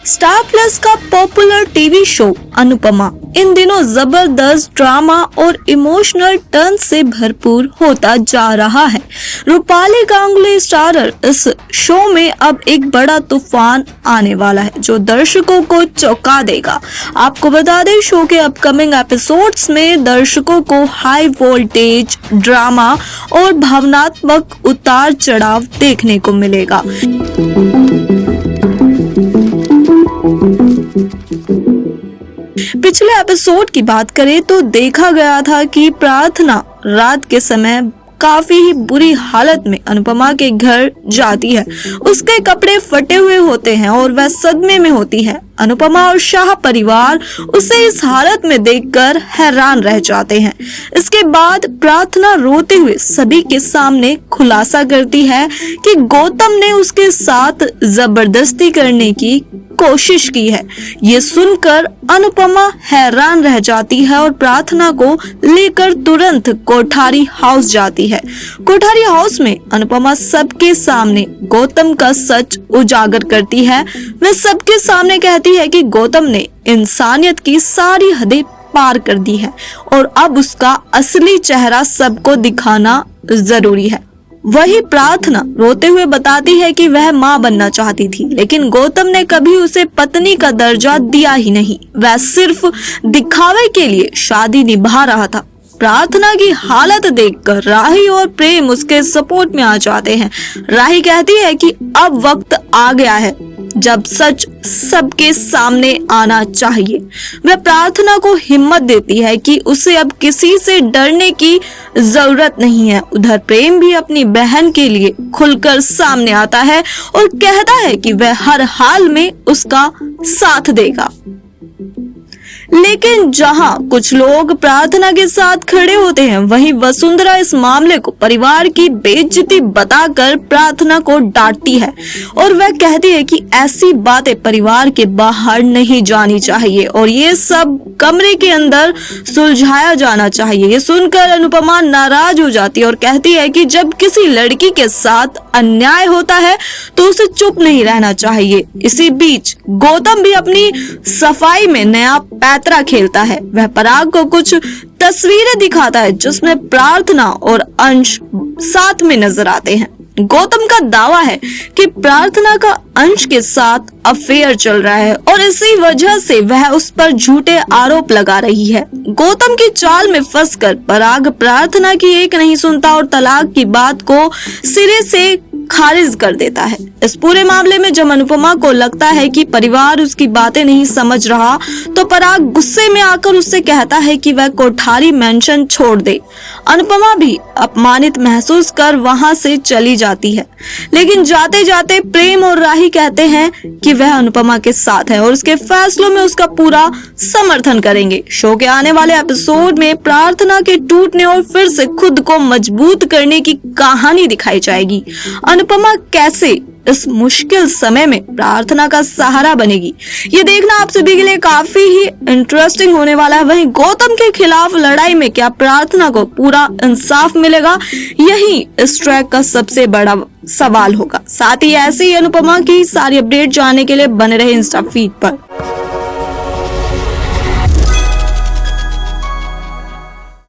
Star plus का popular TV show Anupama इन दिनों जबरदस्त ड्रामा और इमोशनल टर्न से भरपूर होता जा रहा है। रूपाली गांगुली स्टारर इस शो में अब एक बड़ा तूफान आने वाला है जो दर्शकों को चौंका देगा। आपको बता दें, शो के अपकमिंग एपिसोड्स में दर्शकों को हाई वोल्टेज ड्रामा और भावनात्मक उतार चढ़ाव देखने को मिलेगा। पिछले एपिसोड की बात करें तो देखा गया था कि प्रार्थना रात के समय काफी ही बुरी हालत में अनुपमा के घर जाती है। उसके कपड़े फटे हुए होते हैं और वह सदमे में होती है। अनुपमा और शाह परिवार उसे इस हालत में देखकर हैरान रह जाते हैं। इसके बाद प्रार्थना रोते हुए सभी के सामने खुलासा करती है कि गौतम ने उसके साथ जबरदस्ती करने की कोशिश की है। ये सुनकर अनुपमा हैरान रह जाती है और प्रार्थना को लेकर तुरंत कोठारी हाउस जाती है। कोठारी हाउस में अनुपमा सबके सामने गौतम का सच उजागर करती है। वह सबके सामने कहती है कि गौतम ने इंसानियत की सारी हदें पार कर दी है और अब उसका असली चेहरा सबको दिखाना जरूरी है। वही प्रार्थना रोते हुए बताती है कि वह मां बनना चाहती थी, लेकिन गौतम ने कभी उसे पत्नी का दर्जा दिया ही नहीं। वह सिर्फ दिखावे के लिए शादी निभा रहा था। प्रार्थना की हालत देखकर राही और प्रेम उसके सपोर्ट में आ जाते हैं। राही कहती है कि अब वक्त आ गया है जब सच सबके सामने आना चाहिए। वह प्रार्थना को हिम्मत देती है कि उसे अब किसी से डरने की जरूरत नहीं है। उधर प्रेम भी अपनी बहन के लिए खुलकर सामने आता है और कहता है कि वह हर हाल में उसका साथ देगा। लेकिन जहां कुछ लोग प्रार्थना के साथ खड़े होते हैं, वहीं वसुंधरा इस मामले को परिवार की बेइज्जती बताकर प्रार्थना को डांटती है और वह कहती है कि ऐसी बातें परिवार के बाहर नहीं जानी चाहिए और ये सब कमरे के अंदर सुलझाया जाना चाहिए। ये सुनकर अनुपमा नाराज हो जाती है और कहती है कि जब किसी लड़की के साथ अन्याय होता है तो उसे चुप नहीं रहना चाहिए। इसी बीच गौतम भी अपनी सफाई में नया पैतरा खेलता है। वह पराग को कुछ तस्वीरें दिखाता है जिसमें प्रार्थना और अंश साथ में नजर आते हैं। गौतम का दावा है कि प्रार्थना का अंश के साथ अफेयर चल रहा है और इसी वजह से वह उस पर झूठे आरोप लगा रही है। गौतम की चाल में फंसकर पराग प्रार्थना की एक नहीं सुनता और तलाक की बात को सिरे से खारिज कर देता है। इस पूरे मामले में जब अनुपमा को लगता है कि परिवार उसकी बातें नहीं समझ रहा तो पराग गुस्से में आकर उससे कहता है कि वह कोठारी मेंशन छोड़ दे। अनुपमा भी अपमानित महसूस कर वहां से चली जाती है, लेकिन जाते जाते प्रेम और राही कहते हैं कि वह अनुपमा के साथ है और उसके फैसलों में उसका पूरा समर्थन करेंगे। शो के आने वाले एपिसोड में प्रार्थना के टूटने और फिर से खुद को मजबूत करने की कहानी दिखाई जाएगी। अनुपमा कैसे इस मुश्किल समय में प्रार्थना का सहारा बनेगी, ये देखना आप सभी के लिए काफी ही इंटरेस्टिंग होने वाला है। वहीं गौतम के खिलाफ लड़ाई में क्या प्रार्थना को पूरा इंसाफ मिलेगा, यही इस ट्रैक का सबसे बड़ा सवाल होगा। साथ ही ऐसे ही अनुपमा की सारी अपडेट जानने के लिए बने रहे इंस्टा फीड पर।